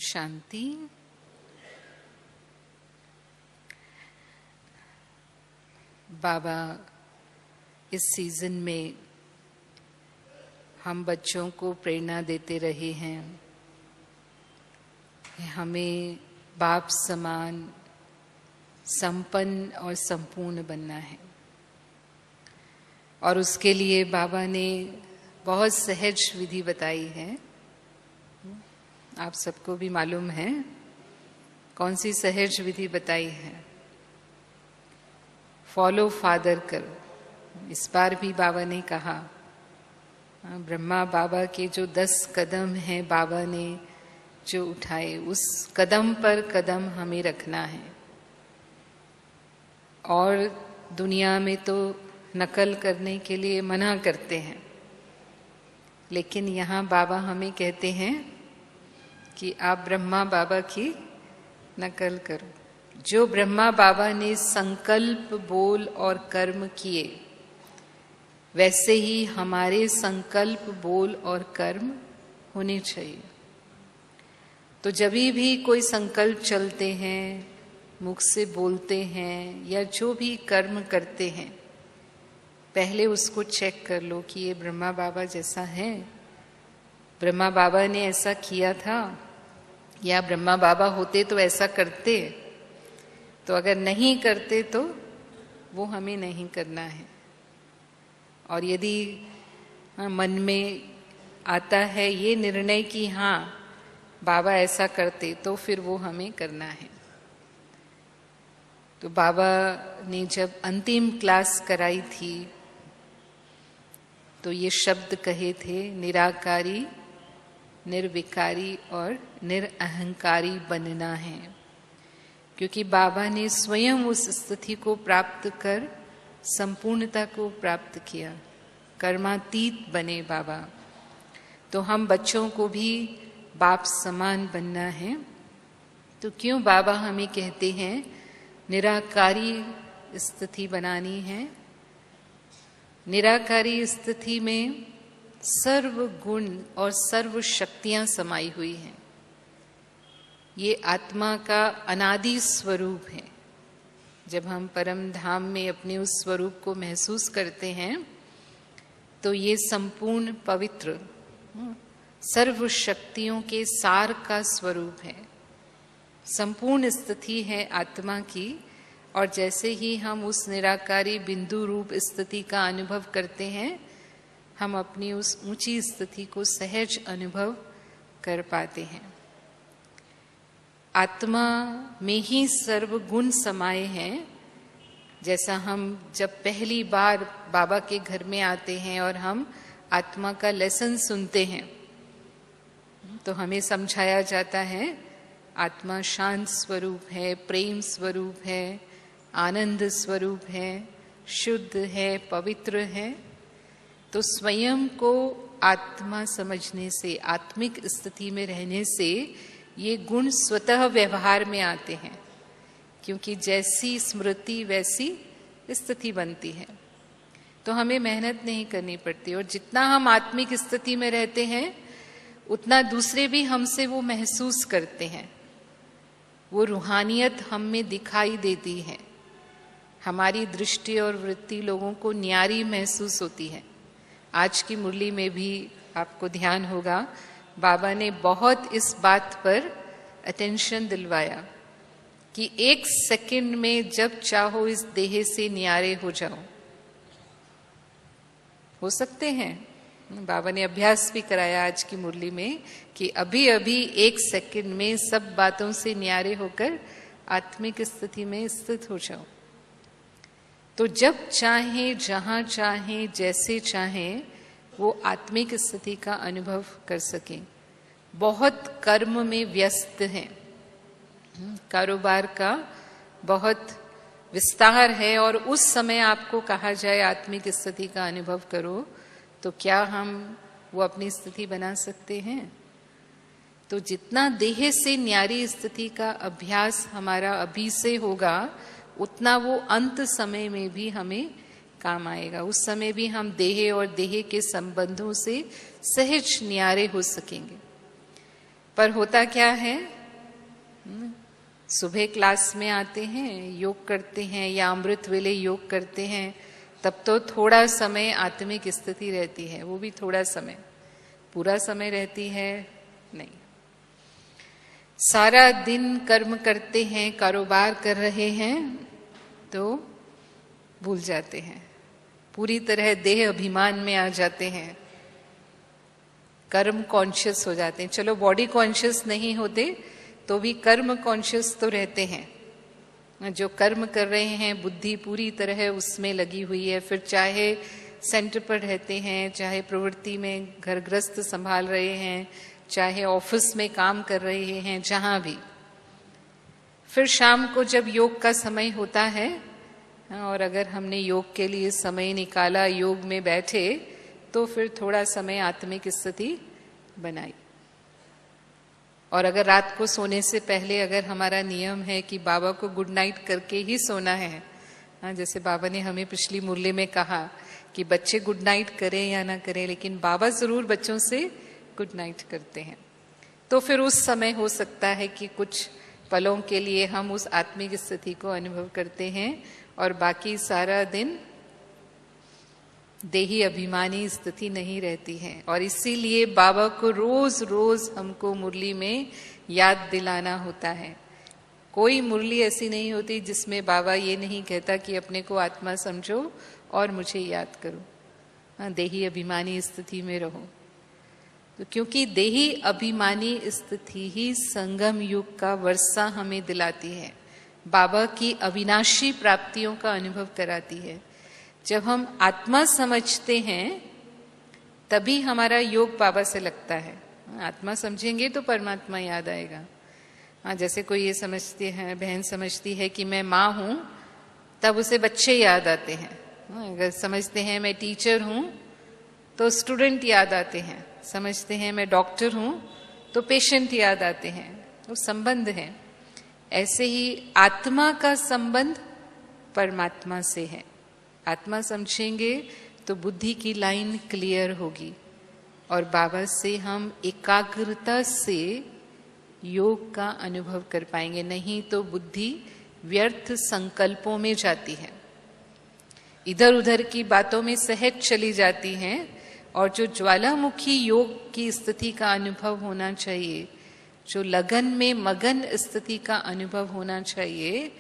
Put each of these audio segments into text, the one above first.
शांति। बाबा इस सीजन में हम बच्चों को प्रेरणा देते रहे हैं। हमें बाप समान संपन्न और संपूर्ण बनना है, और उसके लिए बाबा ने बहुत सहज विधि बताई है। आप सबको भी मालूम है कौन सी सहज विधि बताई है। फॉलो फादर करो। इस बार भी बाबा ने कहा, ब्रह्मा बाबा के जो 10 कदम हैं बाबा ने जो उठाए, उस कदम पर कदम हमें रखना है। और दुनिया में तो नकल करने के लिए मना करते हैं, लेकिन यहाँ बाबा हमें कहते हैं कि आप ब्रह्मा बाबा की नकल करो। जो ब्रह्मा बाबा ने संकल्प, बोल और कर्म किए, वैसे ही हमारे संकल्प, बोल और कर्म होने चाहिए। तो जब भी कोई संकल्प चलते हैं, मुख से बोलते हैं या जो भी कर्म करते हैं, पहले उसको चेक कर लो कि ये ब्रह्मा बाबा जैसा है। ब्रह्मा बाबा ने ऐसा किया था, या ब्रह्मा बाबा होते तो ऐसा करते। तो अगर नहीं करते तो वो हमें नहीं करना है। और यदि मन में आता है ये निर्णय कि हाँ बाबा ऐसा करते, तो फिर वो हमें करना है। तो बाबा ने जब अंतिम क्लास कराई थी तो ये शब्द कहे थे, निराकारी, निर्विकारी और निरअहंकारी बनना है। क्योंकि बाबा ने स्वयं उस स्थिति को प्राप्त कर संपूर्णता को प्राप्त किया, कर्मातीत बने बाबा। तो हम बच्चों को भी बाप समान बनना है। तो क्यों बाबा हमें कहते हैं निराकारी स्थिति बनानी है। निराकारी स्थिति में सर्व गुण और सर्व शक्तियां समाई हुई हैं। ये आत्मा का अनादि स्वरूप है। जब हम परम धाम में अपने उस स्वरूप को महसूस करते हैं तो ये संपूर्ण पवित्र सर्व शक्तियों के सार का स्वरूप है। संपूर्ण स्थिति है आत्मा की। और जैसे ही हम उस निराकारी बिंदु रूप स्थिति का अनुभव करते हैं, हम अपनी उस ऊंची स्थिति को सहज अनुभव कर पाते हैं। आत्मा में ही सर्व गुण समाये हैं। जैसा हम जब पहली बार बाबा के घर में आते हैं और हम आत्मा का लेसन सुनते हैं, तो हमें समझाया जाता है आत्मा शांत स्वरूप है, प्रेम स्वरूप है, आनंद स्वरूप है, शुद्ध है, पवित्र है। तो स्वयं को आत्मा समझने से, आत्मिक स्थिति में रहने से ये गुण स्वतः व्यवहार में आते हैं। क्योंकि जैसी स्मृति वैसी स्थिति बनती है। तो हमें मेहनत नहीं करनी पड़ती। और जितना हम आत्मिक स्थिति में रहते हैं, उतना दूसरे भी हमसे वो महसूस करते हैं। वो रूहानियत हम में दिखाई देती है। हमारी दृष्टि और वृत्ति लोगों को न्यारी महसूस होती है। आज की मुरली में भी आपको ध्यान होगा, बाबा ने बहुत इस बात पर अटेंशन दिलवाया कि 1 सेकंड में जब चाहो इस देह से न्यारे हो जाओ। हो सकते हैं। बाबा ने अभ्यास भी कराया आज की मुरली में कि अभी अभी 1 सेकंड में सब बातों से न्यारे होकर आत्मिक स्थिति में स्थित हो जाओ। तो जब चाहे, जहां चाहे, जैसे चाहे, वो आत्मिक स्थिति का अनुभव कर सकें। बहुत कर्म में व्यस्त हैं, कारोबार का बहुत विस्तार है, और उस समय आपको कहा जाए आत्मिक स्थिति का अनुभव करो, तो क्या हम वो अपनी स्थिति बना सकते हैं? तो जितना देह से न्यारी स्थिति का अभ्यास हमारा अभी से होगा, उतना वो अंत समय में भी हमें काम आएगा। उस समय भी हम देह और देह के संबंधों से सहज न्यारे हो सकेंगे। पर होता क्या है, सुबह क्लास में आते हैं, योग करते हैं या अमृत वेले योग करते हैं, तब तो थोड़ा समय आत्मिक स्थिति रहती है, वो भी थोड़ा समय, पूरा समय रहती है नहीं। सारा दिन कर्म करते हैं, कारोबार कर रहे हैं, तो भूल जाते हैं, पूरी तरह देह अभिमान में आ जाते हैं, कर्म कॉन्शियस हो जाते हैं। चलो बॉडी कॉन्शियस नहीं होते तो भी कर्म कॉन्शियस तो रहते हैं। जो कर्म कर रहे हैं बुद्धि पूरी तरह उसमें लगी हुई है, फिर चाहे सेंटर पर रहते हैं, चाहे प्रवृत्ति में घर गृहस्थ संभाल रहे हैं, चाहे ऑफिस में काम कर रहे हैं, जहां भी। फिर शाम को जब योग का समय होता है, और अगर हमने योग के लिए समय निकाला, योग में बैठे, तो फिर थोड़ा समय आत्मिक स्थिति बनाई। और अगर रात को सोने से पहले अगर हमारा नियम है कि बाबा को गुड नाइट करके ही सोना है, जैसे बाबा ने हमें पिछली मुरली में कहा कि बच्चे गुड नाइट करें या ना करें, लेकिन बाबा जरूर बच्चों से गुड नाइट करते हैं, तो फिर उस समय हो सकता है कि कुछ पलों के लिए हम उस आत्मिक स्थिति को अनुभव करते हैं, और बाकी सारा दिन देही अभिमानी स्थिति नहीं रहती है। और इसीलिए बाबा को रोज रोज हमको मुरली में याद दिलाना होता है। कोई मुरली ऐसी नहीं होती जिसमें बाबा ये नहीं कहता कि अपने को आत्मा समझो और मुझे याद करो, देही अभिमानी स्थिति में रहो। तो क्योंकि देही अभिमानी स्थिति ही संगम युग का वर्षा हमें दिलाती है, बाबा की अविनाशी प्राप्तियों का अनुभव कराती है। जब हम आत्मा समझते हैं तभी हमारा योग बाबा से लगता है। आत्मा समझेंगे तो परमात्मा याद आएगा। जैसे कोई ये समझती है, बहन समझती है कि मैं माँ हूं, तब उसे बच्चे याद आते हैं। अगर समझते हैं मैं टीचर हूं तो स्टूडेंट याद आते हैं, समझते हैं मैं डॉक्टर हूं तो पेशेंट याद आते हैं। वो संबंध है। ऐसे ही आत्मा का संबंध परमात्मा से है। आत्मा समझेंगे तो बुद्धि की लाइन क्लियर होगी और बाबा से हम एकाग्रता से योग का अनुभव कर पाएंगे। नहीं तो बुद्धि व्यर्थ संकल्पों में जाती है, इधर उधर की बातों में सहज चली जाती हैं, और जो ज्वालामुखी योग की स्थिति का अनुभव होना चाहिए, जो लगन में मगन स्थिति का अनुभव होना चाहिए,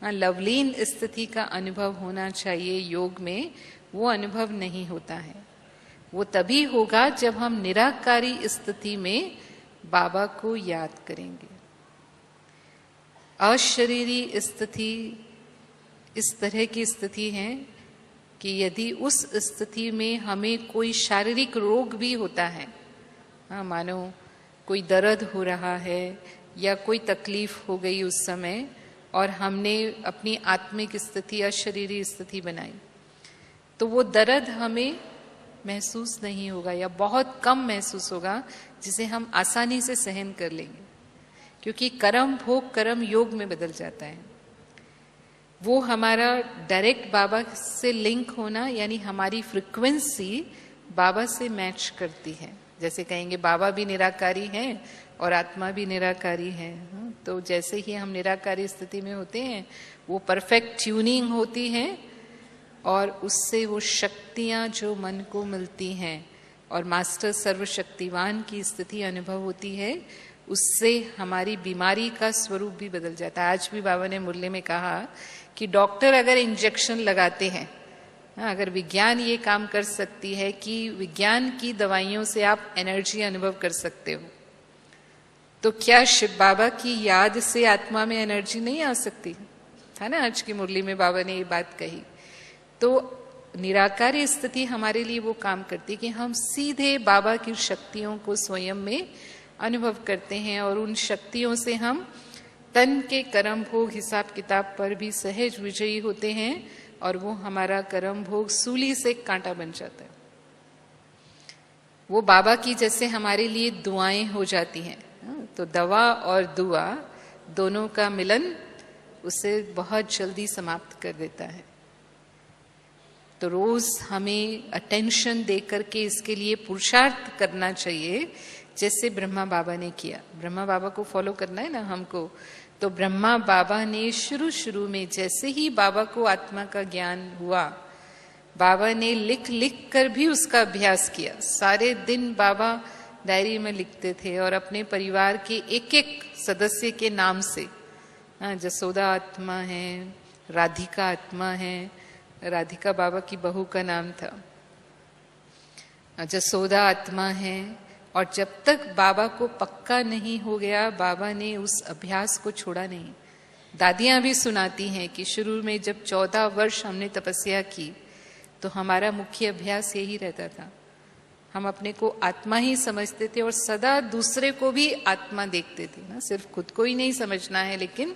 लवलीन स्थिति का अनुभव होना चाहिए योग में, वो अनुभव नहीं होता है। वो तभी होगा जब हम निराकारी स्थिति में बाबा को याद करेंगे। अशरीरी स्थिति इस तरह की स्थिति है कि यदि उस स्थिति में हमें कोई शारीरिक रोग भी होता है, मानो कोई दर्द हो रहा है या कोई तकलीफ हो गई उस समय, और हमने अपनी आत्मिक स्थिति या शरीरी स्थिति बनाई, तो वो दर्द हमें महसूस नहीं होगा या बहुत कम महसूस होगा, जिसे हम आसानी से सहन कर लेंगे, क्योंकि कर्म भोग कर्म योग में बदल जाता है। वो हमारा डायरेक्ट बाबा से लिंक होना, यानी हमारी फ्रिक्वेंसी बाबा से मैच करती है। जैसे कहेंगे बाबा भी निराकारी हैं और आत्मा भी निराकारी है, तो जैसे ही हम निराकारी स्थिति में होते हैं वो परफेक्ट ट्यूनिंग होती है, और उससे वो शक्तियां जो मन को मिलती हैं और मास्टर सर्वशक्तिवान की स्थिति अनुभव होती है, उससे हमारी बीमारी का स्वरूप भी बदल जाता है। आज भी बाबा ने मुरली में कहा कि डॉक्टर अगर इंजेक्शन लगाते हैं, अगर विज्ञान ये काम कर सकती है कि विज्ञान की दवाइयों से आप एनर्जी अनुभव कर सकते हो, तो क्या शिव बाबा की याद से आत्मा में एनर्जी नहीं आ सकती? था ना आज की मुरली में बाबा ने ये बात कही। तो निराकारी स्थिति हमारे लिए वो काम करती है कि हम सीधे बाबा की शक्तियों को स्वयं में अनुभव करते हैं, और उन शक्तियों से हम तन के कर्म भोग हिसाब किताब पर भी सहज विजयी होते हैं, और वो हमारा कर्म भोग सूली से कांटा बन जाता है। वो बाबा की जैसे हमारे लिए दुआएं हो जाती हैं। तो दवा और दुआ दोनों का मिलन उसे बहुत जल्दी समाप्त कर देता है। तो रोज हमें अटेंशन दे करके इसके लिए पुरुषार्थ करना चाहिए, जैसे ब्रह्मा बाबा ने किया। ब्रह्मा बाबा को फॉलो करना है ना हमको। तो ब्रह्मा बाबा ने शुरू में जैसे ही बाबा को आत्मा का ज्ञान हुआ, बाबा ने लिख लिख कर भी उसका अभ्यास किया। सारे दिन बाबा डायरी में लिखते थे और अपने परिवार के एक एक सदस्य के नाम से, जसोदा आत्मा है, राधिका आत्मा है, राधिका बाबा की बहू का नाम था, जसोदा आत्मा है। और जब तक बाबा को पक्का नहीं हो गया, बाबा ने उस अभ्यास को छोड़ा नहीं। दादियां भी सुनाती हैं कि शुरू में जब 14 वर्ष हमने तपस्या की तो हमारा मुख्य अभ्यास यही रहता था। हम अपने को आत्मा ही समझते थे और सदा दूसरे को भी आत्मा देखते थे ना। सिर्फ खुद को ही नहीं समझना है, लेकिन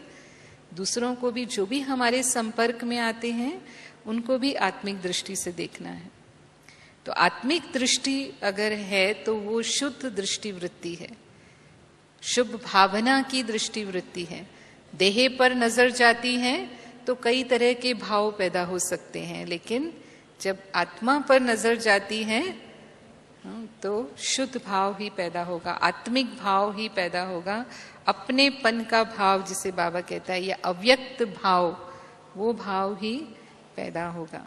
दूसरों को भी, जो भी हमारे संपर्क में आते हैं, उनको भी आत्मिक दृष्टि से देखना है। तो आत्मिक दृष्टि अगर है तो वो शुद्ध दृष्टि वृत्ति है, शुभ भावना की दृष्टि वृत्ति है। देह पर नजर जाती है तो कई तरह के भाव पैदा हो सकते हैं, लेकिन जब आत्मा पर नजर जाती है तो शुद्ध भाव ही पैदा होगा, आत्मिक भाव ही पैदा होगा। अपनेपन का भाव जिसे बाबा कहता है, या अव्यक्त भाव, वो भाव ही पैदा होगा।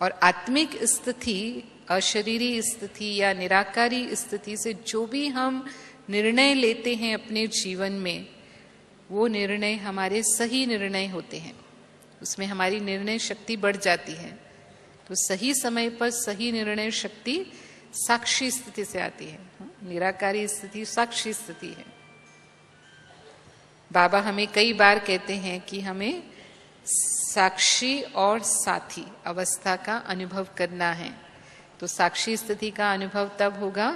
और आत्मिक स्थिति, अशरीरी स्थिति या निराकारी स्थिति से जो भी हम निर्णय लेते हैं अपने जीवन में, वो निर्णय हमारे सही निर्णय होते हैं। उसमें हमारी निर्णय शक्ति बढ़ जाती है। तो सही समय पर सही निर्णय शक्ति साक्षी स्थिति से आती है। निराकारी स्थिति साक्षी स्थिति है। बाबा हमें कई बार कहते हैं कि हमें साक्षी और साथी अवस्था का अनुभव करना है। तो साक्षी स्थिति का अनुभव तब होगा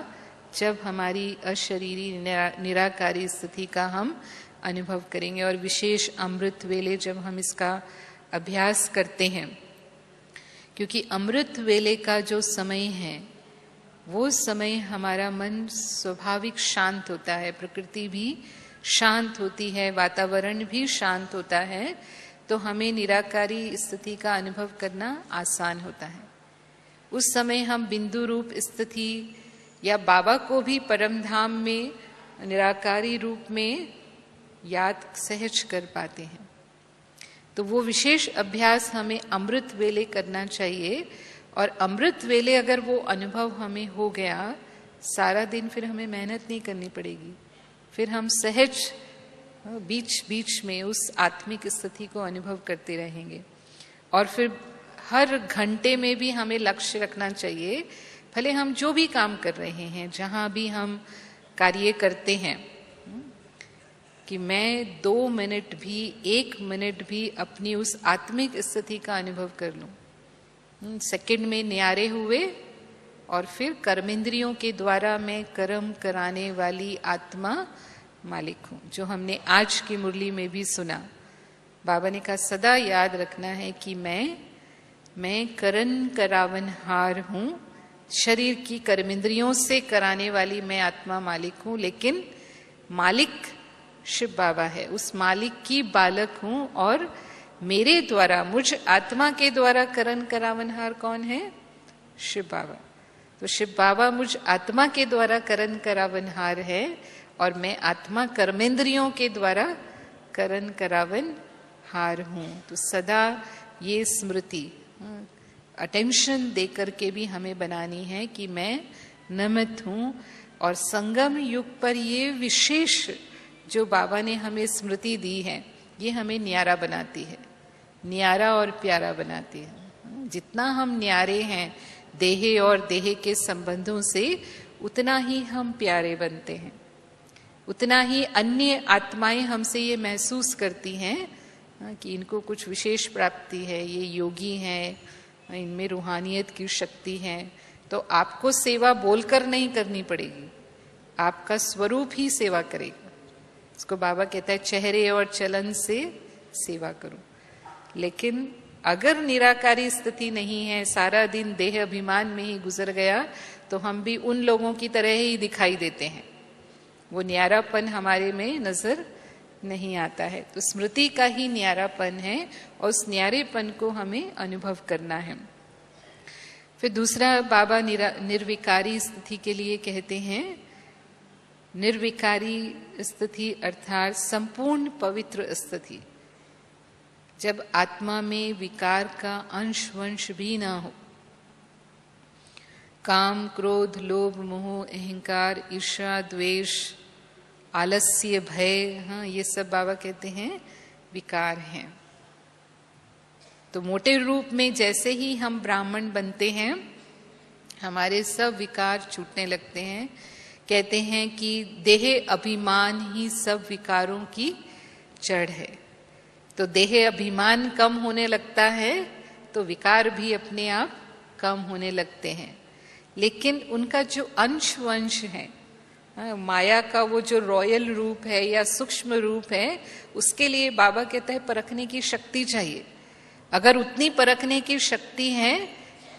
जब हमारी अशरीरी निराकारी स्थिति का हम अनुभव करेंगे। और विशेष अमृत वेले जब हम इसका अभ्यास करते हैं, क्योंकि अमृत वेले का जो समय है, वो समय हमारा मन स्वाभाविक शांत होता है, प्रकृति भी शांत होती है, वातावरण भी शांत होता है। तो हमें निराकारी स्थिति का अनुभव करना आसान होता है। उस समय हम बिंदु रूप स्थिति या बाबा को भी परम धाम में निराकारी रूप में याद सहज कर पाते हैं। तो वो विशेष अभ्यास हमें अमृत वेले करना चाहिए। और अमृत वेले अगर वो अनुभव हमें हो गया, सारा दिन फिर हमें मेहनत नहीं करनी पड़ेगी। फिर हम सहज बीच बीच में उस आत्मिक स्थिति को अनुभव करते रहेंगे। और फिर हर घंटे में भी हमें लक्ष्य रखना चाहिए, भले हम जो भी काम कर रहे हैं, जहां भी हम कार्य करते हैं, कि मैं 2 मिनट भी, 1 मिनट भी अपनी उस आत्मिक स्थिति का अनुभव कर लूं। सेकंड में न्यारे हुए और फिर कर्मेंद्रियों के द्वारा मैं कर्म कराने वाली आत्मा मालिक हूं, जो हमने आज की मुरली में भी सुना। बाबा ने कहा सदा याद रखना है कि मैं करन करावनहार हूं, शरीर की कर्मेंद्रियों से कराने वाली मैं आत्मा मालिक हूं, लेकिन मालिक शिव बाबा है, उस मालिक की बालक हूं। और मेरे द्वारा, मुझ आत्मा के द्वारा करन करावनहार कौन है? शिव बाबा। तो शिव बाबा मुझ आत्मा के द्वारा करन करावनहार है और मैं आत्मा कर्मेंद्रियों के द्वारा करन करावनहार हूं। तो सदा ये स्मृति अटेंशन देकर के भी हमें बनानी है कि मैं नमित हूं। और संगम युग पर ये विशेष जो बाबा ने हमें स्मृति दी है, ये हमें न्यारा बनाती है, न्यारा और प्यारा बनाती है। जितना हम न्यारे हैं देह और देह के संबंधों से, उतना ही हम प्यारे बनते हैं, उतना ही अन्य आत्माएं हमसे ये महसूस करती हैं कि इनको कुछ विशेष प्राप्ति है, ये योगी हैं, इनमें रूहानियत की शक्ति है। तो आपको सेवा बोलकर नहीं करनी पड़ेगी, आपका स्वरूप ही सेवा करेगा। इसको बाबा कहता है चेहरे और चलन से सेवा करो। लेकिन अगर निराकारी स्थिति नहीं है, सारा दिन देह अभिमान में ही गुजर गया, तो हम भी उन लोगों की तरह ही दिखाई देते हैं, वो न्यारापन हमारे में नजर नहीं आता है। तो स्मृति का ही न्यारापन है और उस न्यारेपन को हमें अनुभव करना है। फिर दूसरा बाबा निर्विकारी स्थिति के लिए कहते हैं, निर्विकारी स्थिति अर्थात संपूर्ण पवित्र स्थिति, जब आत्मा में विकार का अंश वंश भी ना हो। काम, क्रोध, लोभ, मोह, अहंकार, ईर्ष्या, द्वेष, आलस्य, भय, हाँ, ये सब बाबा कहते हैं विकार हैं। तो मोटे रूप में जैसे ही हम ब्राह्मण बनते हैं, हमारे सब विकार छूटने लगते हैं। कहते हैं कि देह अभिमान ही सब विकारों की जड़ है। तो देह अभिमान कम होने लगता है तो विकार भी अपने आप कम होने लगते हैं। लेकिन उनका जो अंश वंश है, माया का वो जो रॉयल रूप है या सूक्ष्म रूप है, उसके लिए बाबा कहते हैं परखने की शक्ति चाहिए। अगर उतनी परखने की शक्ति है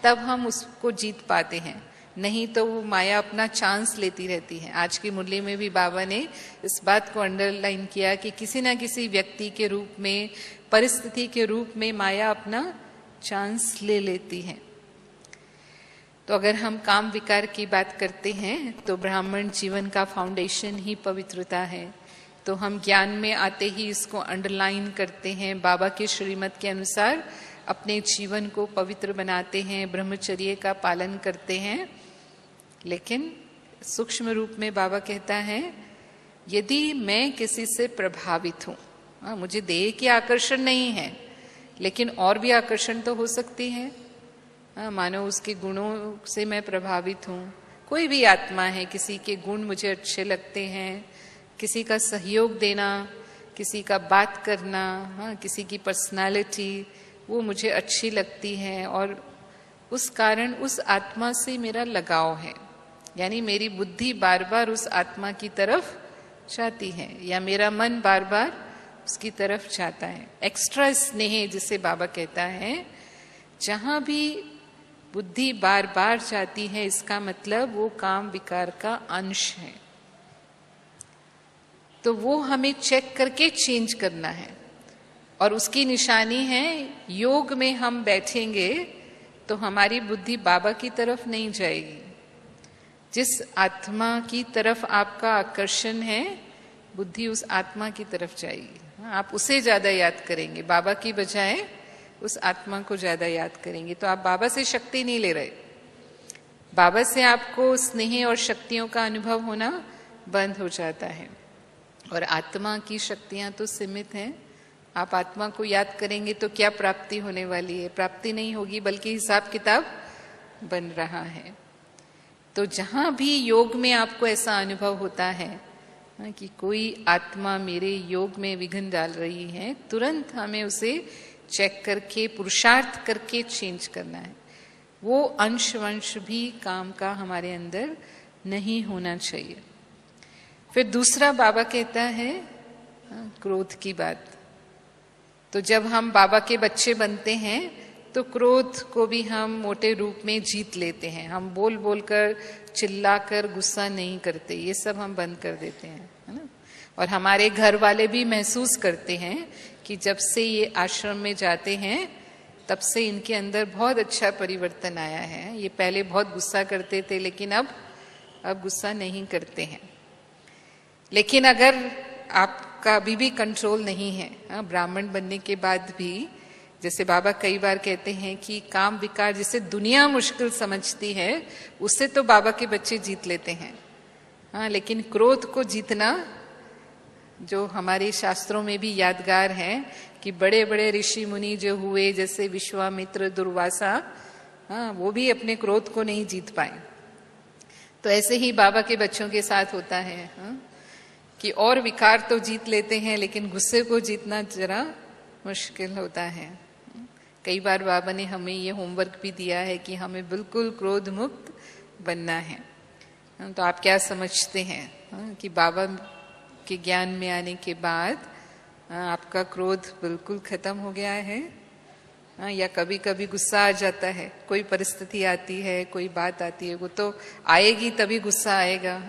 तब हम उसको जीत पाते हैं, नहीं तो वो माया अपना चांस लेती रहती है। आज की मुरली में भी बाबा ने इस बात को अंडरलाइन किया कि किसी ना किसी व्यक्ति के रूप में, परिस्थिति के रूप में माया अपना चांस ले लेती है। तो अगर हम काम विकार की बात करते हैं तो ब्राह्मण जीवन का फाउंडेशन ही पवित्रता है। तो हम ज्ञान में आते ही इसको अंडरलाइन करते हैं, बाबा के श्रीमत के अनुसार अपने जीवन को पवित्र बनाते हैं, ब्रह्मचर्य का पालन करते हैं। लेकिन सूक्ष्म रूप में बाबा कहता है, यदि मैं किसी से प्रभावित हूं, मुझे देह की आकर्षण नहीं है लेकिन और भी आकर्षण तो हो सकती है, मानो उसके गुणों से मैं प्रभावित हूं। कोई भी आत्मा है, किसी के गुण मुझे अच्छे लगते हैं, किसी का सहयोग देना, किसी का बात करना, किसी की पर्सनालिटी वो मुझे अच्छी लगती है और उस कारण उस आत्मा से मेरा लगाव है। यानी मेरी बुद्धि बार बार उस आत्मा की तरफ जाती है या मेरा मन बार बार उसकी तरफ जाता है। एक्स्ट्रा स्नेह जिसे बाबा कहता है, जहां भी बुद्धि बार बार जाती है इसका मतलब वो काम विकार का अंश है। तो वो हमें चेक करके चेंज करना है और उसकी निशानी है, योग में हम बैठेंगे तो हमारी बुद्धि बाबा की तरफ नहीं जाएगी। जिस आत्मा की तरफ आपका आकर्षण है, बुद्धि उस आत्मा की तरफ जाएगी। आप उसे ज्यादा याद करेंगे, बाबा की बजाय उस आत्मा को ज्यादा याद करेंगे। तो आप बाबा से शक्ति नहीं ले रहे, बाबा से आपको स्नेह और शक्तियों का अनुभव होना बंद हो जाता है। और आत्मा की शक्तियां तो सीमित हैं। आप आत्मा को याद करेंगे तो क्या प्राप्ति होने वाली है? प्राप्ति नहीं होगी, बल्कि हिसाब किताब बन रहा है। तो जहां भी योग में आपको ऐसा अनुभव होता है कि कोई आत्मा मेरे योग में विघ्न डाल रही है, तुरंत हमें उसे चेक करके, पुरुषार्थ करके चेंज करना है। वो अंश वंश भी काम का हमारे अंदर नहीं होना चाहिए। फिर दूसरा बाबा कहता है क्रोध की बात। तो जब हम बाबा के बच्चे बनते हैं तो क्रोध को भी हम मोटे रूप में जीत लेते हैं। हम बोल बोल कर, चिल्ला कर गुस्सा नहीं करते, ये सब हम बंद कर देते हैं, है ना। और हमारे घर वाले भी महसूस करते हैं कि जब से ये आश्रम में जाते हैं तब से इनके अंदर बहुत अच्छा परिवर्तन आया है। ये पहले बहुत गुस्सा करते थे लेकिन अब गुस्सा नहीं करते हैं। लेकिन अगर आपका अभी भी कंट्रोल नहीं है, ब्राह्मण बनने के बाद भी, जैसे बाबा कई बार कहते हैं कि काम विकार जिसे दुनिया मुश्किल समझती है उससे तो बाबा के बच्चे जीत लेते हैं। हाँ, लेकिन क्रोध को जीतना, जो हमारे शास्त्रों में भी यादगार है कि बड़े बड़े ऋषि मुनि जो हुए, जैसे विश्वामित्र, दुर्वासा, हाँ, वो भी अपने क्रोध को नहीं जीत पाए। तो ऐसे ही बाबा के बच्चों के साथ होता है, हाँ, कि और विकार तो जीत लेते हैं लेकिन गुस्से को जीतना जरा मुश्किल होता है। कई बार बाबा ने हमें ये होमवर्क भी दिया है कि हमें बिल्कुल क्रोध मुक्त बनना है। तो आप क्या समझते हैं कि बाबा के ज्ञान में आने के बाद आपका क्रोध बिल्कुल खत्म हो गया है, या कभी कभी गुस्सा आ जाता है? कोई परिस्थिति आती है, कोई बात आती है, वो तो आएगी तभी गुस्सा आएगा।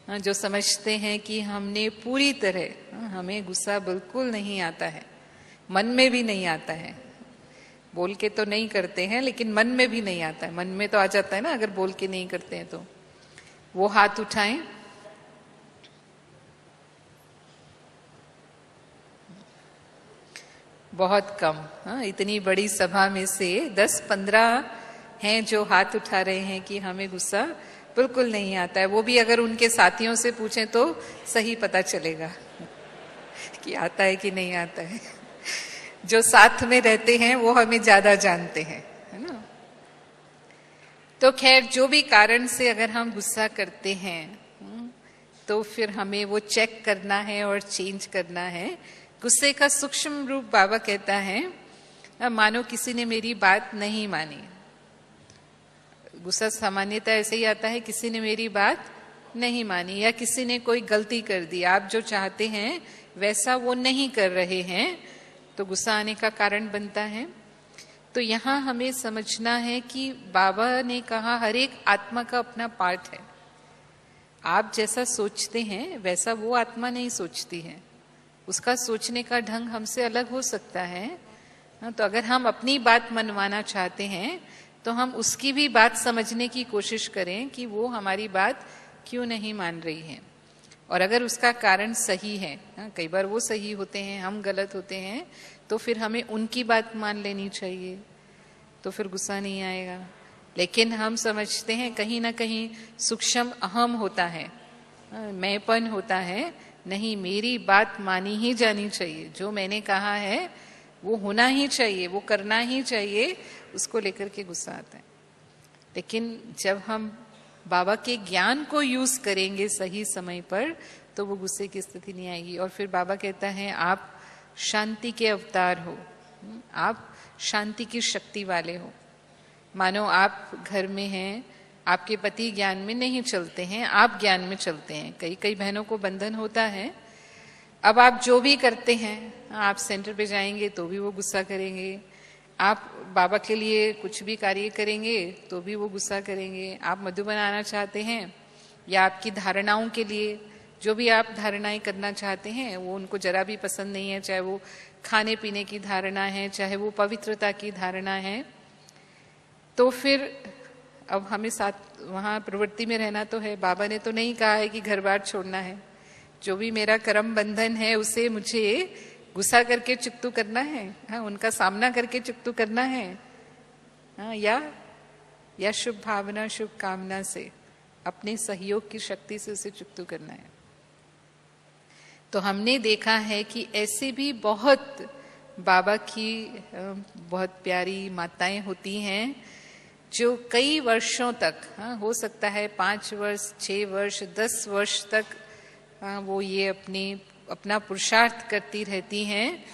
जो समझते हैं कि हमने पूरी तरह, हमें गुस्सा बिल्कुल नहीं आता है, मन में भी नहीं आता है, बोल के तो नहीं करते हैं, लेकिन मन में भी नहीं आता है। मन में तो आ जाता है ना, अगर बोल के नहीं करते हैं तो। वो हाथ उठाएं। बहुत कम। हाँ, इतनी बड़ी सभा में से 10-15 हैं जो हाथ उठा रहे हैं कि हमें गुस्सा बिल्कुल नहीं आता है। वो भी अगर उनके साथियों से पूछें तो सही पता चलेगा कि आता है कि नहीं आता है। जो साथ में रहते हैं वो हमें ज्यादा जानते हैं, है ना। तो खैर, जो भी कारण से अगर हम गुस्सा करते हैं तो फिर हमें वो चेक करना है और चेंज करना है। गुस्से का सूक्ष्म रूप बाबा कहता है, मानो किसी ने मेरी बात नहीं मानी। गुस्सा सामान्यतः ऐसे ही आता है, किसी ने मेरी बात नहीं मानी या किसी ने कोई गलती कर दी, आप जो चाहते हैं वैसा वो नहीं कर रहे हैं, तो गुस्सा आने का कारण बनता है। तो यहाँ हमें समझना है कि बाबा ने कहा हर एक आत्मा का अपना पार्ट है। आप जैसा सोचते हैं वैसा वो आत्मा नहीं सोचती है। उसका सोचने का ढंग हमसे अलग हो सकता है। तो अगर हम अपनी बात मनवाना चाहते हैं तो हम उसकी भी बात समझने की कोशिश करें कि वो हमारी बात क्यों नहीं मान रही है। और अगर उसका कारण सही है, कई बार वो सही होते हैं, हम गलत होते हैं, तो फिर हमें उनकी बात मान लेनी चाहिए, तो फिर गुस्सा नहीं आएगा। लेकिन हम समझते हैं कहीं ना कहीं सूक्ष्म अहम होता है, मैंपन होता है, नहीं मेरी बात मानी ही जानी चाहिए, जो मैंने कहा है वो होना ही चाहिए, वो करना ही चाहिए, उसको लेकर के गुस्सा आता है। लेकिन जब हम बाबा के ज्ञान को यूज करेंगे सही समय पर तो वो गुस्से की स्थिति नहीं आएगी। और फिर बाबा कहता है आप शांति के अवतार हो, आप शांति की शक्ति वाले हो। मानो आप घर में हैं, आपके पति ज्ञान में नहीं चलते हैं, आप ज्ञान में चलते हैं। कई कई बहनों को बंधन होता है। अब आप जो भी करते हैं, आप सेंटर पे जाएंगे तो भी वो गुस्सा करेंगे, आप बाबा के लिए कुछ भी कार्य करेंगे तो भी वो गुस्सा करेंगे। आप मधु बनाना चाहते हैं या आपकी धारणाओं के लिए जो भी आप धारणाएं करना चाहते हैं वो उनको जरा भी पसंद नहीं है, चाहे वो खाने पीने की धारणा है, चाहे वो पवित्रता की धारणा है। तो फिर अब हमें साथ वहां प्रवृत्ति में रहना तो है। बाबा ने तो नहीं कहा है कि घर बार छोड़ना है। जो भी मेरा कर्म बंधन है उसे मुझे गुस्सा करके चुकतू करना है, हाँ, उनका सामना करके चुकतू करना है, हाँ, या शुभ भावना शुभ कामना से अपने सहयोग की शक्ति से उसे चुकतू करना है। तो हमने देखा है कि ऐसे भी बहुत बाबा की बहुत प्यारी माताएं होती हैं जो कई वर्षों तक, हाँ, हो सकता है 5 वर्ष 6 वर्ष 10 वर्ष तक, हाँ, वो ये अपना पुरुषार्थ करती रहती हैं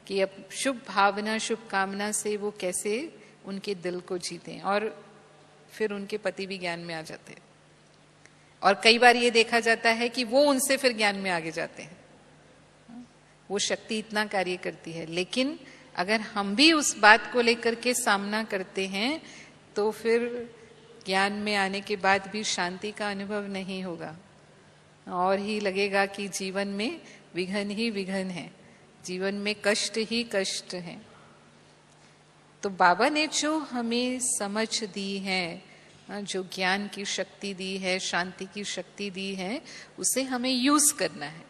कि अब शुभ भावना शुभ कामना से वो कैसे उनके दिल को जीतें। और फिर उनके पति भी ज्ञान में आ जाते हैं। और कई बार ये देखा जाता है कि वो उनसे फिर ज्ञान में आगे जाते हैं। वो शक्ति इतना कार्य करती है। लेकिन अगर हम भी उस बात को लेकर के सामना करते हैं तो फिर ज्ञान में आने के बाद भी शांति का अनुभव नहीं होगा और ही लगेगा कि जीवन में विघन ही विघन है, जीवन में कष्ट ही कष्ट है। तो बाबा ने जो हमें समझ दी है, जो ज्ञान की शक्ति दी है, शांति की शक्ति दी है, उसे हमें यूज करना है।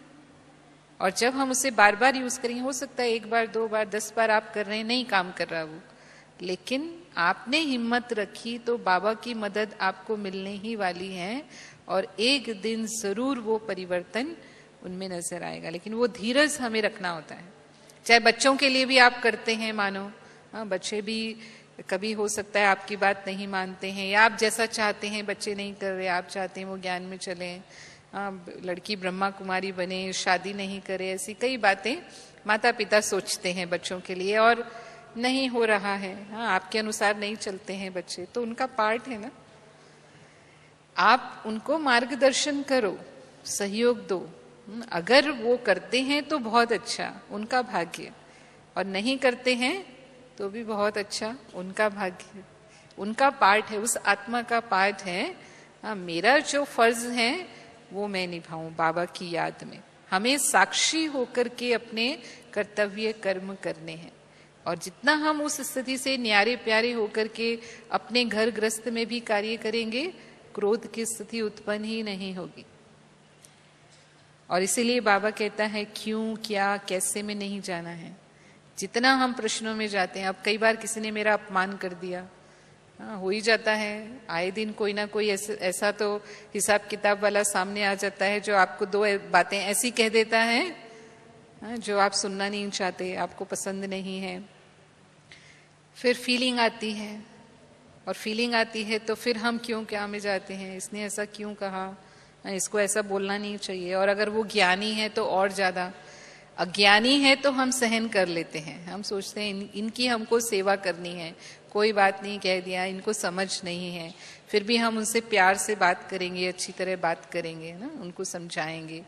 और जब हम उसे बार बार यूज करेंगे, हो सकता है 1 बार 2 बार 10 बार आप कर रहे हैं, नहीं काम कर रहा वो, लेकिन आपने हिम्मत रखी तो बाबा की मदद आपको मिलने ही वाली है और एक दिन जरूर वो परिवर्तन उनमें नजर आएगा। लेकिन वो धीरज हमें रखना होता है। चाहे बच्चों के लिए भी आप करते हैं, मानो, हाँ, बच्चे भी कभी हो सकता है आपकी बात नहीं मानते हैं या आप जैसा चाहते हैं बच्चे नहीं कर रहे, आप चाहते हैं वो ज्ञान में चले, लड़की ब्रह्मा कुमारी बने, शादी नहीं करे, ऐसी कई बातें माता पिता सोचते हैं बच्चों के लिए और नहीं हो रहा है, हाँ, आपके अनुसार नहीं चलते हैं बच्चे, तो उनका पार्ट है ना। आप उनको मार्गदर्शन करो, सहयोग दो। अगर वो करते हैं तो बहुत अच्छा, उनका भाग्य, और नहीं करते हैं तो भी बहुत अच्छा, उनका भाग्य, उनका पार्ट है, उस आत्मा का पार्ट है। हाँ, मेरा जो फर्ज है वो मैं निभाऊं बाबा की याद में। हमें साक्षी होकर के अपने कर्तव्य कर्म करने हैं। और जितना हम उस स्थिति से न्यारे प्यारे होकर के अपने घर गृहस्थ में भी कार्य करेंगे, क्रोध की स्थिति उत्पन्न ही नहीं होगी। और इसीलिए बाबा कहता है क्यों, क्या, कैसे में नहीं जाना है। जितना हम प्रश्नों में जाते हैं, अब कई बार किसी ने मेरा अपमान कर दिया, हो ही जाता है, आए दिन कोई ना कोई ऐसा तो हिसाब किताब वाला सामने आ जाता है जो आपको दो बातें ऐसी कह देता है जो आप सुनना नहीं चाहते, आपको पसंद नहीं है। फिर फीलिंग आती है, और फीलिंग आती है तो फिर हम क्यों क्या में जाते हैं, इसने ऐसा क्यों कहा, इसको ऐसा बोलना नहीं चाहिए। और अगर वो ज्ञानी है तो और ज्यादा, अज्ञानी है तो हम सहन कर लेते हैं, हम सोचते हैं इनकी हमको सेवा करनी है, कोई बात नहीं, कह दिया, इनको समझ नहीं है, फिर भी हम उनसे प्यार से बात करेंगे, अच्छी तरह बात करेंगे ना, उनको समझाएंगे।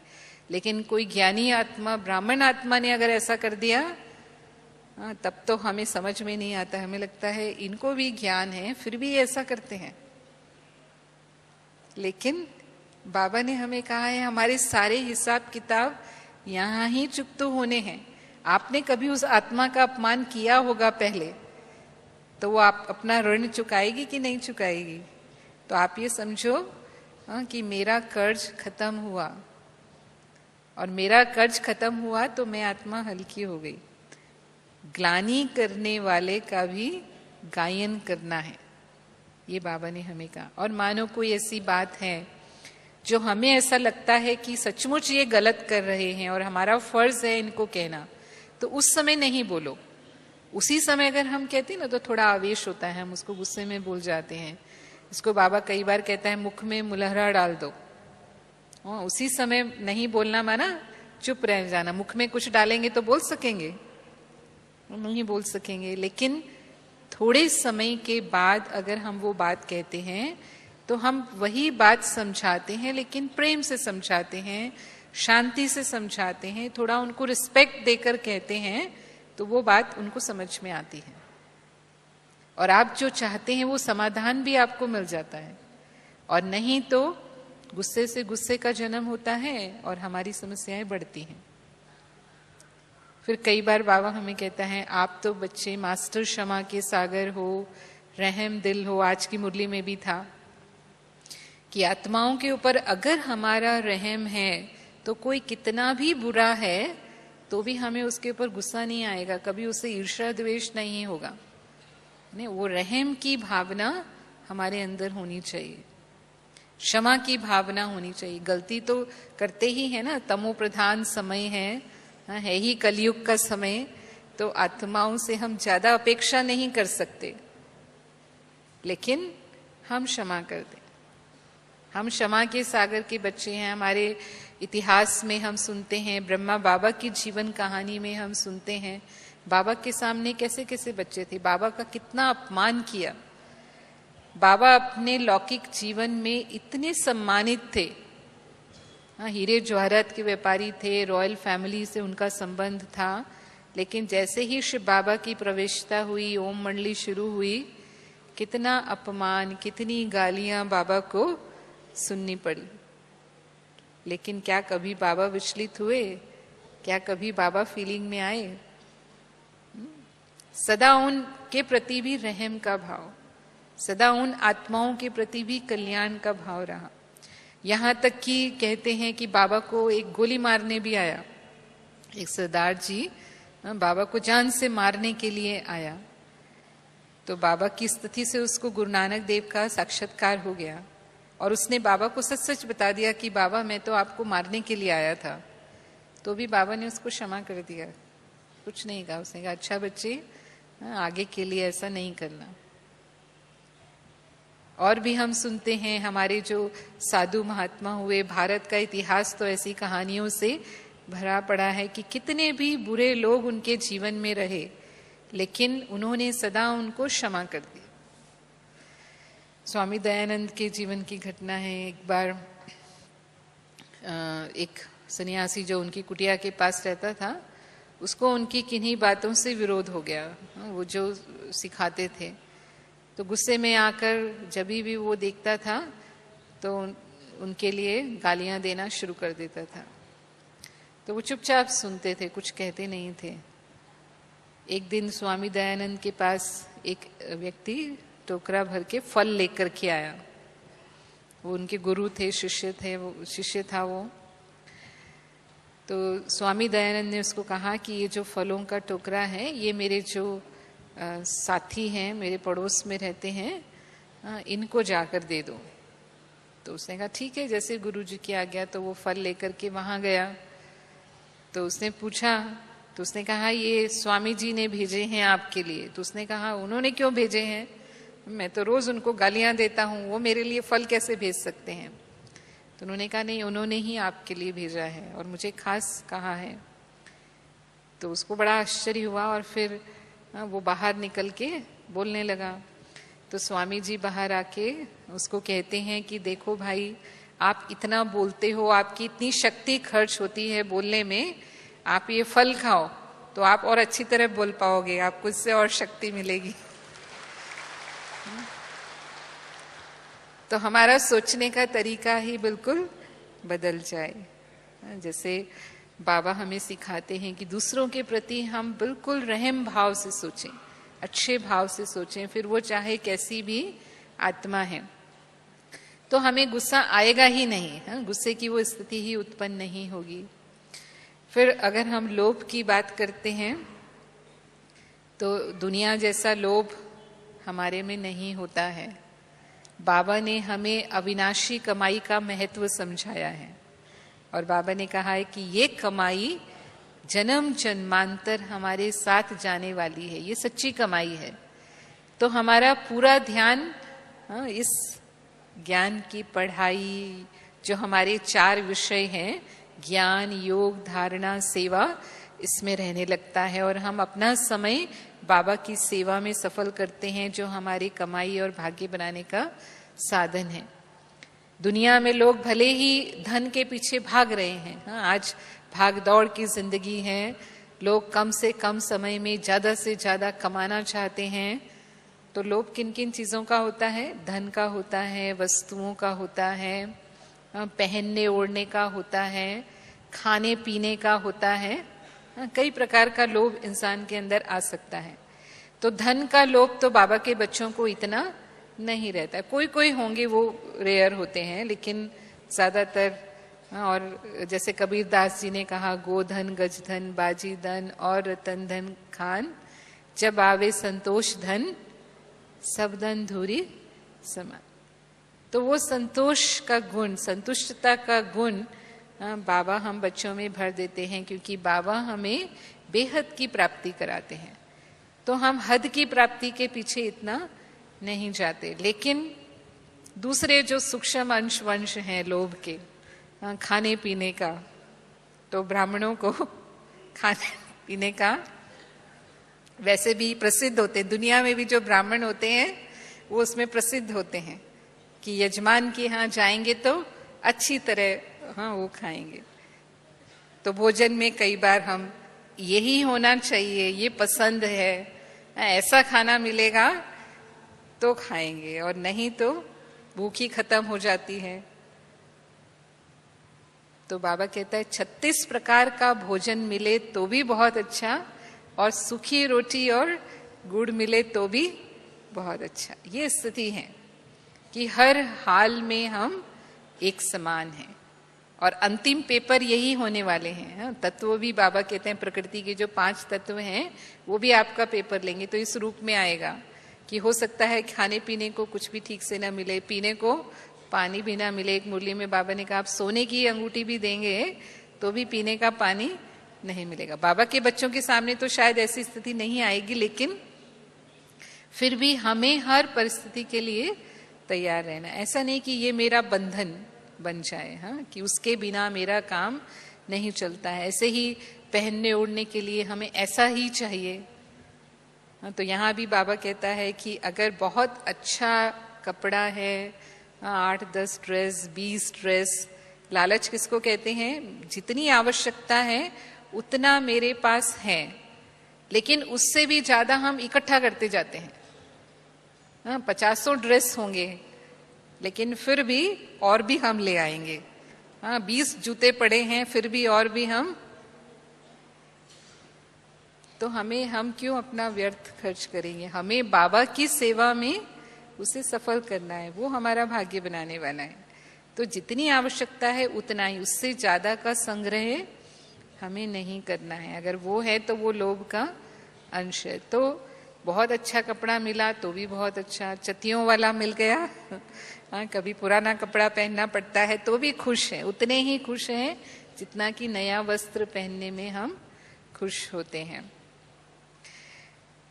लेकिन कोई ज्ञानी आत्मा, ब्राह्मण आत्मा ने अगर ऐसा कर दिया, तब तो हमें समझ में नहीं आता, हमें लगता है इनको भी ज्ञान है फिर भी ऐसा करते हैं। लेकिन बाबा ने हमें कहा है हमारे सारे हिसाब किताब यहाँ ही चुकतो होने हैं। आपने कभी उस आत्मा का अपमान किया होगा पहले, तो वो आप अपना ऋण चुकाएगी कि नहीं चुकाएगी। तो आप ये समझो कि मेरा कर्ज खत्म हुआ, और मेरा कर्ज खत्म हुआ तो मैं आत्मा हल्की हो गई। ग्लानि करने वाले का भी गायन करना है, ये बाबा ने हमें कहा। और मानो कोई ऐसी बात है जो हमें ऐसा लगता है कि सचमुच ये गलत कर रहे हैं और हमारा फर्ज है इनको कहना, तो उस समय नहीं बोलो। उसी समय अगर हम कहते हैं ना तो थोड़ा आवेश होता है, हम उसको गुस्से में बोल जाते हैं। इसको बाबा कई बार कहता है मुख में मुलहरा डाल दो। उसी समय नहीं बोलना माना चुप रह जाना। मुख में कुछ डालेंगे तो बोल सकेंगे, नहीं बोल सकेंगे। लेकिन थोड़े समय के बाद अगर हम वो बात कहते हैं तो हम वही बात समझाते हैं, लेकिन प्रेम से समझाते हैं, शांति से समझाते हैं, थोड़ा उनको रिस्पेक्ट देकर कहते हैं, तो वो बात उनको समझ में आती है। और आप जो चाहते हैं वो समाधान भी आपको मिल जाता है। और नहीं तो गुस्से से गुस्से का जन्म होता है और हमारी समस्याएं बढ़ती हैं। फिर कई बार बाबा हमें कहता है आप तो बच्चे मास्टर क्षमा के सागर हो, रहम दिल हो। आज की मुरली में भी था कि आत्माओं के ऊपर अगर हमारा रहम है तो कोई कितना भी बुरा है तो भी हमें उसके ऊपर गुस्सा नहीं आएगा, कभी उससे ईर्ष्या द्वेष नहीं होगा। नहीं, वो रहम की भावना हमारे अंदर होनी चाहिए, क्षमा की भावना होनी चाहिए। गलती तो करते ही है ना, तमो प्रधान समय है ही कलयुग का समय, तो आत्माओं से हम ज्यादा अपेक्षा नहीं कर सकते, लेकिन हम क्षमा कर दें। हम क्षमा के सागर के बच्चे हैं। हमारे इतिहास में हम सुनते हैं, ब्रह्मा बाबा की जीवन कहानी में हम सुनते हैं बाबा के सामने कैसे कैसे बच्चे थे, बाबा का कितना अपमान किया। बाबा अपने लौकिक जीवन में इतने सम्मानित थे, हीरे जवाहरात के व्यापारी थे, रॉयल फैमिली से उनका संबंध था। लेकिन जैसे ही शिव बाबा की प्रवेशता हुई, ओम मंडली शुरू हुई, कितना अपमान, कितनी गालियां बाबा को सुननी पड़ी। लेकिन क्या कभी बाबा विचलित हुए? क्या कभी बाबा फीलिंग में आए? सदा उनके प्रति भी रहम का भाव, सदा उन आत्माओं के प्रति भी कल्याण का भाव रहा। यहां तक कि कहते हैं कि बाबा को एक गोली मारने भी आया, एक सरदार जी बाबा को जान से मारने के लिए आया। तो बाबा की स्थिति से उसको गुरु नानक देव का साक्षात्कार हो गया और उसने बाबा को सच सच बता दिया कि बाबा मैं तो आपको मारने के लिए आया था। तो भी बाबा ने उसको क्षमा कर दिया, कुछ नहीं कहा। उसने कहा अच्छा बच्चे, आगे के लिए ऐसा नहीं करना। और भी हम सुनते हैं हमारे जो साधु महात्मा हुए, भारत का इतिहास तो ऐसी कहानियों से भरा पड़ा है कि कितने भी बुरे लोग उनके जीवन में रहे, लेकिन उन्होंने सदा उनको क्षमा कर दिया। स्वामी दयानंद के जीवन की घटना है। एक बार एक सन्यासी जो उनकी कुटिया के पास रहता था, उसको उनकी किन्हीं बातों से विरोध हो गया, वो जो सिखाते थे। तो गुस्से में आकर जब भी वो देखता था तो उनके लिए गालियां देना शुरू कर देता था। तो वो चुपचाप सुनते थे, कुछ कहते नहीं थे। एक दिन स्वामी दयानंद के पास एक व्यक्ति टोकरा भर के फल लेकर के आया। वो उनके गुरु थे, शिष्य था वो। तो स्वामी दयानंद ने उसको कहा कि ये जो फलों का टोकरा है, ये मेरे जो साथी हैं, मेरे पड़ोस में रहते हैं, इनको जाकर दे दो। तो उसने कहा ठीक है, जैसे गुरुजी की आज्ञा। तो वो फल लेकर के वहां गया। तो उसने पूछा, तो उसने कहा ये स्वामी जी ने भेजे हैं आपके लिए। तो उसने कहा उन्होंने क्यों भेजे हैं, मैं तो रोज उनको गालियां देता हूँ, वो मेरे लिए फल कैसे भेज सकते हैं। तो उन्होंने कहा नहीं, उन्होंने ही आपके लिए भेजा है और मुझे खास कहा है। तो उसको बड़ा आश्चर्य हुआ और फिर वो बाहर निकल के बोलने लगा। तो स्वामी जी बाहर आके उसको कहते हैं कि देखो भाई, आप इतना बोलते हो, आपकी इतनी शक्ति खर्च होती है बोलने में, आप ये फल खाओ तो आप और अच्छी तरह बोल पाओगे, आपको इससे और शक्ति मिलेगी। तो हमारा सोचने का तरीका ही बिल्कुल बदल जाए। जैसे बाबा हमें सिखाते हैं कि दूसरों के प्रति हम बिल्कुल रहम भाव से सोचें, अच्छे भाव से सोचें, फिर वो चाहे कैसी भी आत्मा है। तो हमें गुस्सा आएगा ही नहीं, गुस्से की वो स्थिति ही उत्पन्न नहीं होगी। फिर अगर हम लोभ की बात करते हैं तो दुनिया जैसा लोभ हमारे में नहीं होता है। बाबा ने हमें अविनाशी कमाई का महत्व समझाया है और बाबा ने कहा है कि ये कमाई जन्म जन्मांतर हमारे साथ जाने वाली है, ये सच्ची कमाई है। तो हमारा पूरा ध्यान इस ज्ञान की पढ़ाई, जो हमारे 4 विषय हैं, ज्ञान, योग, धारणा, सेवा, इसमें रहने लगता है और हम अपना समय बाबा की सेवा में सफल करते हैं, जो हमारी कमाई और भाग्य बनाने का साधन है। दुनिया में लोग भले ही धन के पीछे भाग रहे हैं, आज भाग दौड़ की जिंदगी है, लोग कम से कम समय में ज्यादा से ज्यादा कमाना चाहते हैं। तो लोभ किन किन चीजों का होता है? धन का होता है, वस्तुओं का होता है, पहनने ओढ़ने का होता है, खाने पीने का होता है। कई प्रकार का लोभ इंसान के अंदर आ सकता है। तो धन का लोभ तो बाबा के बच्चों को इतना नहीं रहता। कोई कोई होंगे, वो रेयर होते हैं, लेकिन ज्यादातर, और जैसे कबीर दास जी ने कहा, गोधन गजधन बाजी धन और रतन धन खान, जब आवे संतोष धन सब धन धूरी समान। तो वो संतोष का गुण, संतुष्टता का गुण बाबा हम बच्चों में भर देते हैं, क्योंकि बाबा हमें बेहद की प्राप्ति कराते हैं। तो हम हद की प्राप्ति के पीछे इतना नहीं जाते। लेकिन दूसरे जो सूक्ष्म अंश वंश हैं लोभ के, खाने पीने का, तो ब्राह्मणों को खाने पीने का वैसे भी प्रसिद्ध होते हैं। दुनिया में भी जो ब्राह्मण होते हैं वो उसमें प्रसिद्ध होते हैं कि यजमान के यहाँ जाएंगे तो अच्छी तरह वो खाएंगे। तो भोजन में कई बार हम यही होना चाहिए, ये पसंद है, ऐसा खाना मिलेगा तो खाएंगे, और नहीं तो भूखी खत्म हो जाती है। तो बाबा कहता है 36 प्रकार का भोजन मिले तो भी बहुत अच्छा, और सूखी रोटी और गुड़ मिले तो भी बहुत अच्छा। ये स्थिति है कि हर हाल में हम एक समान हैं, और अंतिम पेपर यही होने वाले हैं। तत्व भी बाबा कहते हैं, प्रकृति के जो 5 तत्व हैं वो भी आपका पेपर लेंगे। तो इस रूप में आएगा कि हो सकता है खाने पीने को कुछ भी ठीक से ना मिले, पीने को पानी भी ना मिले। एक मुरली में बाबा ने कहा आप सोने की अंगूठी भी देंगे तो भी पीने का पानी नहीं मिलेगा। बाबा के बच्चों के सामने तो शायद ऐसी स्थिति नहीं आएगी, लेकिन फिर भी हमें हर परिस्थिति के लिए तैयार रहना। ऐसा नहीं कि ये मेरा बंधन बन जाए, कि उसके बिना मेरा काम नहीं चलता है। ऐसे ही पहनने ओढ़ने के लिए हमें ऐसा ही चाहिए। तो यहाँ भी बाबा कहता है कि अगर बहुत अच्छा कपड़ा है, 8-10 ड्रेस, 20 ड्रेस, लालच किसको कहते हैं? जितनी आवश्यकता है उतना मेरे पास है, लेकिन उससे भी ज्यादा हम इकट्ठा करते जाते हैं। 50 ड्रेस होंगे, लेकिन फिर भी और भी हम ले आएंगे। 20 जूते पड़े हैं, फिर भी और भी हम तो हम क्यों अपना व्यर्थ खर्च करेंगे? हमें बाबा की सेवा में उसे सफल करना है, वो हमारा भाग्य बनाने वाला है। तो जितनी आवश्यकता है उतना ही, उससे ज्यादा का संग्रह हमें नहीं करना है। अगर वो है तो वो लोभ का अंश है। तो बहुत अच्छा कपड़ा मिला तो भी बहुत अच्छा, चतियों वाला मिल गया, हाँ, कभी पुराना कपड़ा पहनना पड़ता है तो भी खुश है, उतने ही खुश हैं जितना कि नया वस्त्र पहनने में हम खुश होते हैं।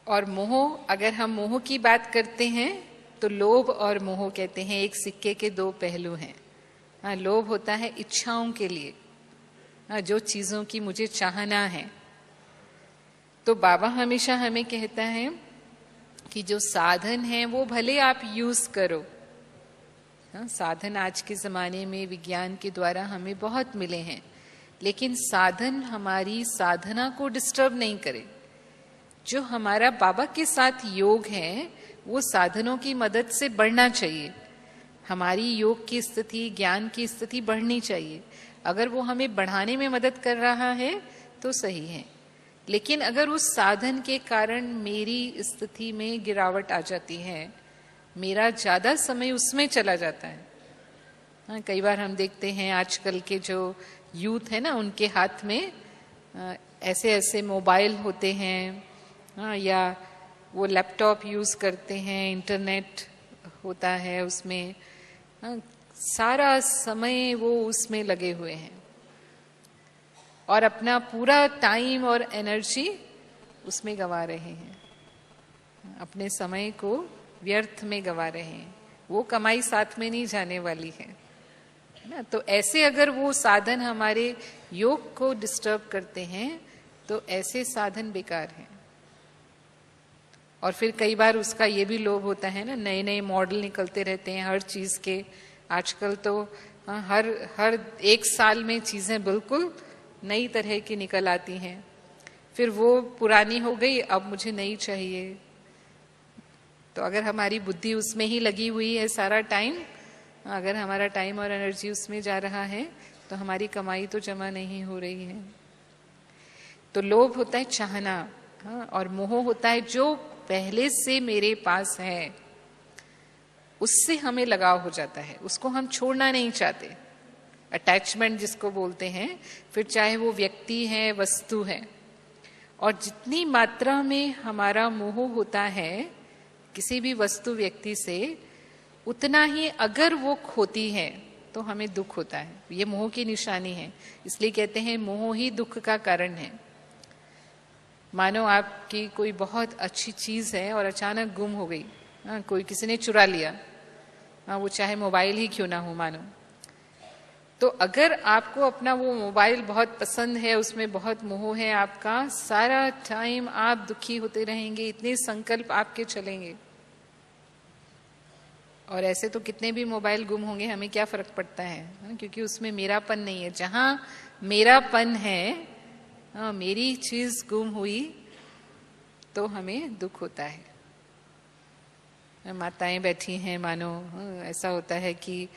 और मोह, अगर हम मोह की बात करते हैं तो लोभ और मोह कहते हैं एक सिक्के के दो पहलू हैं। हाँ, लोभ होता है इच्छाओं के लिए, हाँ, जो चीजों की मुझे चाहना है। तो बाबा हमेशा हमें कहता है कि जो साधन है वो भले आप यूज करो। हाँ, साधन आज के जमाने में विज्ञान के द्वारा हमें बहुत मिले हैं, लेकिन साधन हमारी साधना को डिस्टर्ब नहीं करे। जो हमारा बाबा के साथ योग है वो साधनों की मदद से बढ़ना चाहिए। हमारी योग की स्थिति, ज्ञान की स्थिति बढ़नी चाहिए। अगर वो हमें बढ़ाने में मदद कर रहा है तो सही है, लेकिन अगर उस साधन के कारण मेरी स्थिति में गिरावट आ जाती है, मेरा ज्यादा समय उसमें चला जाता है। हाँ, कई बार हम देखते हैं आजकल के जो यूथ है ना, उनके हाथ में ऐसे ऐसे मोबाइल होते हैं, हाँ, या वो लैपटॉप यूज करते हैं, इंटरनेट होता है उसमें, हाँ, सारा समय वो उसमें लगे हुए हैं और अपना पूरा टाइम और एनर्जी उसमें गंवा रहे हैं, अपने समय को व्यर्थ में गंवा रहे हैं। वो कमाई साथ में नहीं जाने वाली है ना। तो ऐसे अगर वो साधन हमारे योग को डिस्टर्ब करते हैं तो ऐसे साधन बेकार हैं। और फिर कई बार उसका ये भी लोभ होता है ना, नए नए मॉडल निकलते रहते हैं हर चीज के। आजकल तो हर एक साल में चीजें बिल्कुल नई तरह की निकल आती हैं। फिर वो पुरानी हो गई, अब मुझे नई चाहिए। तो अगर हमारी बुद्धि उसमें ही लगी हुई है सारा टाइम, अगर हमारा टाइम और एनर्जी उसमें जा रहा है तो हमारी कमाई तो जमा नहीं हो रही है। तो लोभ होता है चाहना, हाँ, और मोह होता है जो पहले से मेरे पास है उससे हमें लगाव हो जाता है, उसको हम छोड़ना नहीं चाहते, अटैचमेंट जिसको बोलते हैं। फिर चाहे वो व्यक्ति है, वस्तु है, और जितनी मात्रा में हमारा मोह होता है किसी भी वस्तु व्यक्ति से, उतना ही अगर वो खोती है तो हमें दुख होता है। ये मोह की निशानी है, इसलिए कहते हैं मोह ही दुख का कारण है। मानो आपकी कोई बहुत अच्छी चीज है और अचानक गुम हो गई, कोई किसी ने चुरा लिया, वो चाहे मोबाइल ही क्यों ना हो मानो। तो अगर आपको अपना वो मोबाइल बहुत पसंद है, उसमें बहुत मोह है आपका, सारा टाइम आप दुखी होते रहेंगे, इतने संकल्प आपके चलेंगे। और ऐसे तो कितने भी मोबाइल गुम होंगे, हमें क्या फर्क पड़ता है, क्योंकि उसमें मेरापन नहीं है। जहां मेरापन है, मेरी चीज गुम हुई तो हमें दुख होता है। माताएं बैठी हैं, मानो ऐसा होता है कि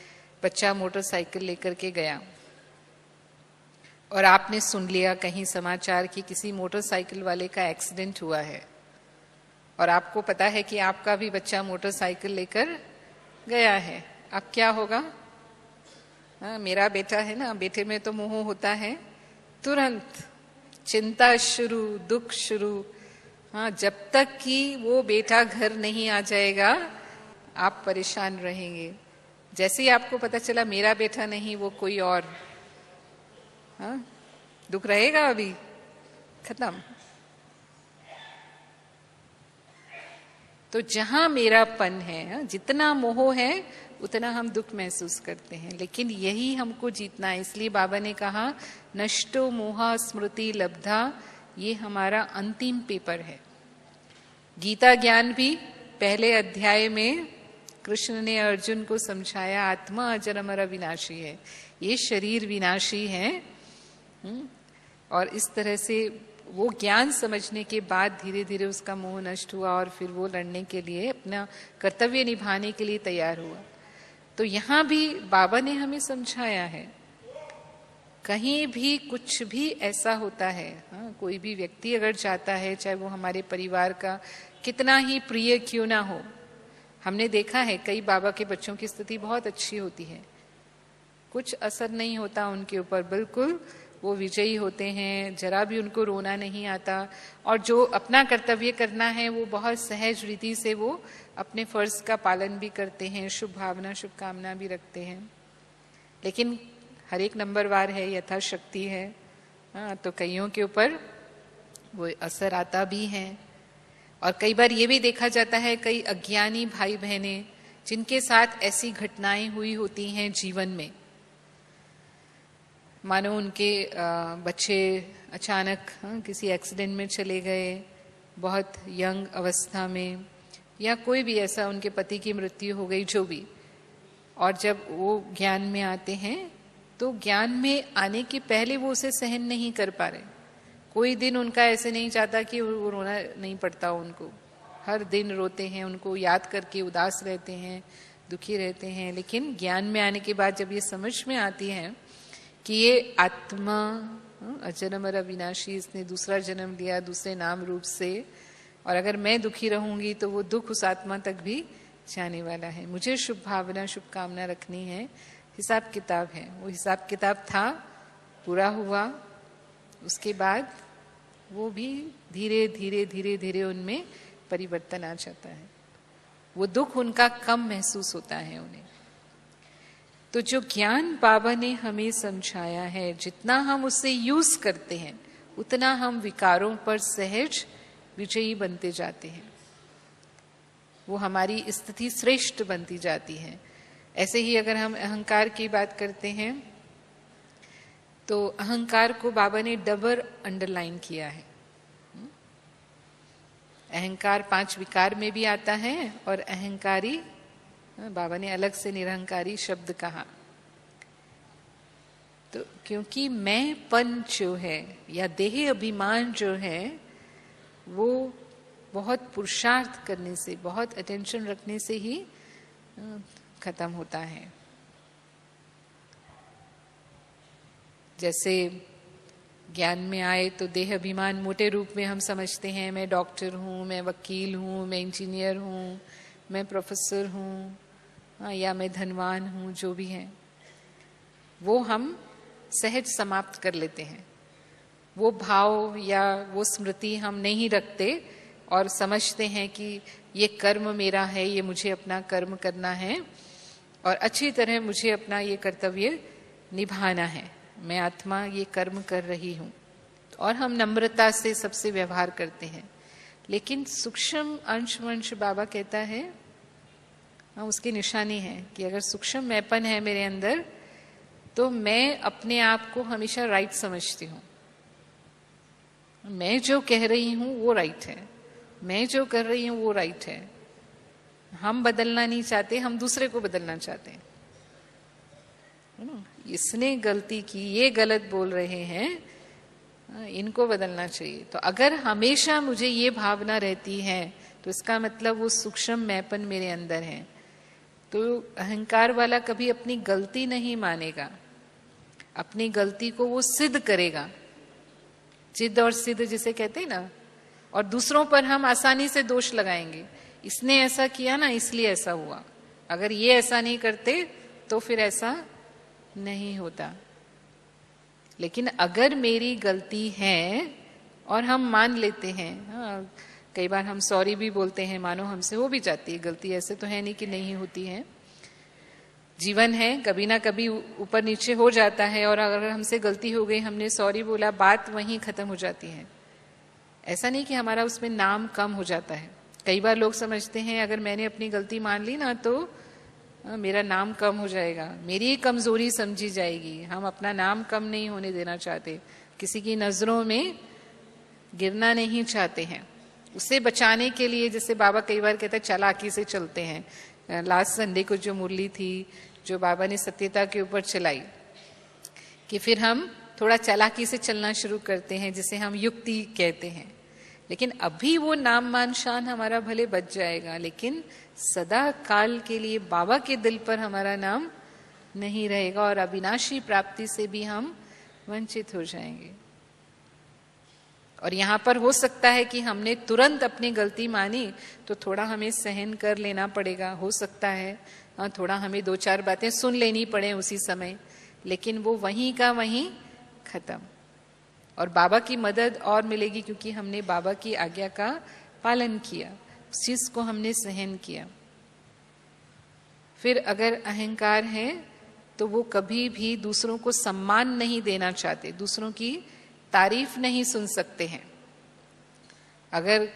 बच्चा मोटरसाइकिल लेकर के गया और आपने सुन लिया कहीं समाचार कि किसी मोटरसाइकिल वाले का एक्सीडेंट हुआ है, और आपको पता है कि आपका भी बच्चा मोटरसाइकिल लेकर गया है। अब क्या होगा? मेरा बेटा है ना, बेटे में तो मोह होता है, तुरंत चिंता शुरू, दुख शुरू। हाँ, जब तक कि वो बेटा घर नहीं आ जाएगा आप परेशान रहेंगे। जैसे ही आपको पता चला मेरा बेटा नहीं वो कोई और, हाँ, दुख रहेगा, अभी खत्म। तो जहां मेरापन है, जितना मोह है उतना हम दुख महसूस करते हैं, लेकिन यही हमको जीतना है। इसलिए बाबा ने कहा नष्टो मोहा स्मृति लब्धा, ये हमारा अंतिम पेपर है। गीता ज्ञान भी पहले अध्याय में कृष्ण ने अर्जुन को समझाया, आत्मा अजर अमर अविनाशी है, ये शरीर विनाशी है। और इस तरह से वो ज्ञान समझने के बाद धीरे धीरे उसका मोह नष्ट हुआ और फिर वो लड़ने के लिए, अपना कर्तव्य निभाने के लिए तैयार हुआ। तो यहाँ भी बाबा ने हमें समझाया है, कहीं भी कुछ भी ऐसा होता है, हाँ, कोई भी व्यक्ति अगर जाता है, चाहे वो हमारे परिवार का कितना ही प्रिय क्यों ना हो, हमने देखा है कई बाबा के बच्चों की स्थिति बहुत अच्छी होती है, कुछ असर नहीं होता उनके ऊपर, बिल्कुल वो विजयी होते हैं, जरा भी उनको रोना नहीं आता, और जो अपना कर्तव्य करना है वो बहुत सहज रीति से वो अपने फर्ज का पालन भी करते हैं, शुभ भावना शुभकामना भी रखते हैं। लेकिन हर एक नंबरवार है, यथाशक्ति है, हाँ, तो कईयों के ऊपर वो असर आता भी है। और कई बार ये भी देखा जाता है कई अज्ञानी भाई बहनें जिनके साथ ऐसी घटनाएं हुई होती हैं जीवन में, मानो उनके बच्चे अचानक किसी एक्सीडेंट में चले गए बहुत यंग अवस्था में, या कोई भी ऐसा उनके पति की मृत्यु हो गई, जो भी, और जब वो ज्ञान में आते हैं तो ज्ञान में आने के पहले वो उसे सहन नहीं कर पा रहे। कोई दिन उनका ऐसे नहीं चाहता कि वो रोना नहीं पड़ता उनको, हर दिन रोते हैं, उनको याद करके उदास रहते हैं, दुखी रहते हैं। लेकिन ज्ञान में आने के बाद जब ये समझ में आती है कि ये आत्मा अजन्म और अविनाशी, इसने दूसरा जन्म लिया दूसरे नाम रूप से, और अगर मैं दुखी रहूंगी तो वो दुख उस आत्मा तक भी जाने वाला है। मुझे शुभ भावना शुभकामना रखनी है, हिसाब किताब है, वो हिसाब किताब था, पूरा हुआ, उसके बाद वो भी धीरे धीरे धीरे धीरे उनमें परिवर्तन आ जाता है, वो दुख उनका कम महसूस होता है उन्हें। तो जो ज्ञान बाबा ने हमें समझाया है, जितना हम उससे यूज करते हैं उतना हम विकारों पर सहज विजयी बनते जाते हैं, वो हमारी स्थिति श्रेष्ठ बनती जाती है। ऐसे ही अगर हम अहंकार की बात करते हैं तो अहंकार को बाबा ने डबल अंडरलाइन किया है। अहंकार 5 विकार में भी आता है, और अहंकारी बाबा ने अलग से निरहंकारी शब्द कहा। तो क्योंकि मैंपन जो है या देह अभिमान जो है वो बहुत पुरुषार्थ करने से, बहुत अटेंशन रखने से ही खत्म होता है। जैसे ज्ञान में आए तो देह अभिमान मोटे रूप में हम समझते हैं, मैं डॉक्टर हूँ, मैं वकील हूँ, मैं इंजीनियर हूँ, मैं प्रोफेसर हूँ, या मैं धनवान हूँ, जो भी है वो हम सहज समाप्त कर लेते हैं। वो भाव या वो स्मृति हम नहीं रखते और समझते हैं कि ये कर्म मेरा है, ये मुझे अपना कर्म करना है और अच्छी तरह मुझे अपना ये कर्तव्य निभाना है, मैं आत्मा ये कर्म कर रही हूँ, और हम नम्रता से सबसे व्यवहार करते हैं। लेकिन सूक्ष्म अंश वंश बाबा कहता है, उसकी निशानी है कि अगर सूक्ष्म मैंपन है मेरे अंदर तो मैं अपने आप को हमेशा राइट समझती हूँ। मैं जो कह रही हूँ वो राइट है, मैं जो कर रही हूँ वो राइट है। हम बदलना नहीं चाहते, हम दूसरे को बदलना चाहते हैं। इसने गलती की, ये गलत बोल रहे हैं, इनको बदलना चाहिए। तो अगर हमेशा मुझे ये भावना रहती है तो इसका मतलब वो सूक्ष्म मैंपन मेरे अंदर है। तो अहंकार वाला कभी अपनी गलती नहीं मानेगा, अपनी गलती को वो सिद्ध करेगा, जिद और सिद्ध जिसे कहते हैं ना, और दूसरों पर हम आसानी से दोष लगाएंगे, इसने ऐसा किया ना इसलिए ऐसा हुआ, अगर ये ऐसा नहीं करते तो फिर ऐसा नहीं होता। लेकिन अगर मेरी गलती है और हम मान लेते हैं, कई बार हम सॉरी भी बोलते हैं, मानो हमसे हो भी जाती है गलती, ऐसे तो है नहीं कि नहीं होती है, जीवन है, कभी ना कभी ऊपर नीचे हो जाता है, और अगर हमसे गलती हो गई, हमने सॉरी बोला, बात वहीं खत्म हो जाती है। ऐसा नहीं कि हमारा उसमें नाम कम हो जाता है। कई बार लोग समझते हैं अगर मैंने अपनी गलती मान ली ना तो मेरा नाम कम हो जाएगा, मेरी कमजोरी समझी जाएगी। हम अपना नाम कम नहीं होने देना चाहते, किसी की नजरों में गिरना नहीं चाहते हैं। उसे बचाने के लिए, जैसे बाबा कई बार कहते हैं, चालाकी से चलते हैं। लास्ट संडे को जो मुरली थी, जो बाबा ने सत्यता के ऊपर चलाई, कि फिर हम थोड़ा चालाकी से चलना शुरू करते हैं, जिसे हम युक्ति कहते हैं। लेकिन अभी वो नाम मान शान हमारा भले बच जाएगा, लेकिन सदा काल के लिए बाबा के दिल पर हमारा नाम नहीं रहेगा, और अविनाशी प्राप्ति से भी हम वंचित हो जाएंगे। और यहाँ पर हो सकता है कि हमने तुरंत अपनी गलती मानी तो थोड़ा हमें सहन कर लेना पड़ेगा, हो सकता है थोड़ा हमें 2-4 बातें सुन लेनी पड़े उसी समय, लेकिन वो वहीं का वहीं खत्म। और बाबा की मदद और मिलेगी क्योंकि हमने बाबा की आज्ञा का पालन किया, उस चीज को हमने सहन किया। फिर अगर अहंकार है तो वो कभी भी दूसरों को सम्मान नहीं देना चाहते, दूसरों की तारीफ नहीं सुन सकते हैं। अगर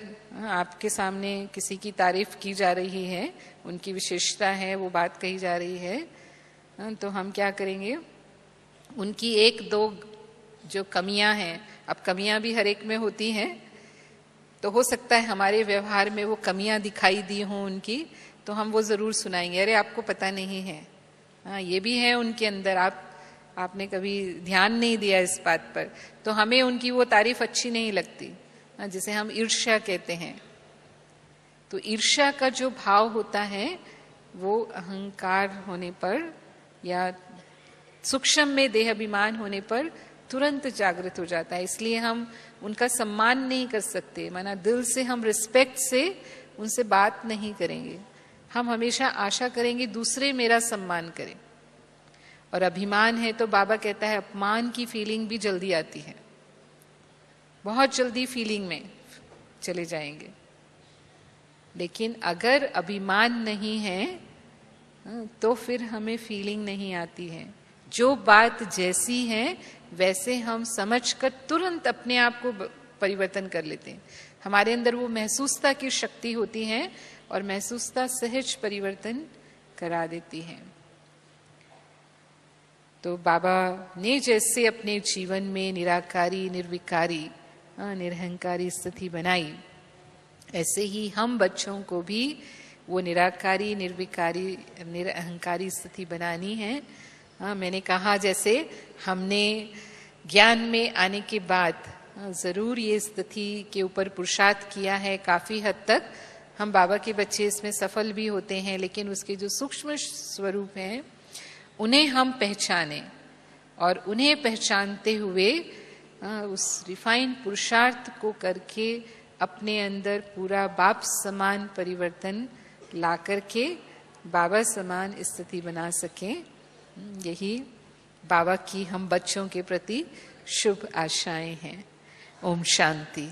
आपके सामने किसी की तारीफ की जा रही है, उनकी विशेषता है, वो बात कही जा रही है, तो हम क्या करेंगे, उनकी 1-2 जो कमियां हैं, अब कमियां भी हर एक में होती हैं, तो हो सकता है हमारे व्यवहार में वो कमियां दिखाई दी हों उनकी, तो हम वो जरूर सुनाएंगे, अरे आपको पता नहीं है, हाँ ये भी है उनके अंदर, आपने कभी ध्यान नहीं दिया इस बात पर। तो हमें उनकी वो तारीफ अच्छी नहीं लगती, जिसे हम ईर्ष्या कहते हैं। तो ईर्ष्या का जो भाव होता है वो अहंकार होने पर या सूक्ष्म में देहाभिमान होने पर तुरंत जागृत हो जाता है। इसलिए हम उनका सम्मान नहीं कर सकते, माना दिल से हम रिस्पेक्ट से उनसे बात नहीं करेंगे। हम हमेशा आशा करेंगे दूसरे मेरा सम्मान करें। और अभिमान है तो बाबा कहता है अपमान की फीलिंग भी जल्दी आती है, बहुत जल्दी फीलिंग में चले जाएंगे। लेकिन अगर अभिमान नहीं है तो फिर हमें फीलिंग नहीं आती है। जो बात जैसी है वैसे हम समझकर तुरंत अपने आप को परिवर्तन कर लेते हैं। हमारे अंदर वो महसूसता की शक्ति होती है और महसूसता सहज परिवर्तन करा देती है। तो बाबा ने जैसे अपने जीवन में निराकारी, निर्विकारी, निरहंकारी स्थिति बनाई, ऐसे ही हम बच्चों को भी वो निराकारी, निर्विकारी, निरअहंकारी स्थिति बनानी है। मैंने कहा जैसे हमने ज्ञान में आने के बाद जरूर ये स्थिति के ऊपर पुरुषार्थ किया है, काफी हद तक हम बाबा के बच्चे इसमें सफल भी होते हैं, लेकिन उसके जो सूक्ष्म स्वरूप हैं उन्हें हम पहचाने और उन्हें पहचानते हुए उस रिफाइंड पुरुषार्थ को करके अपने अंदर पूरा बाप समान परिवर्तन ला करके बाबा समान स्थिति बना सकें। यही बाबा की हम बच्चों के प्रति शुभ आशाएं हैं। ओम शांति।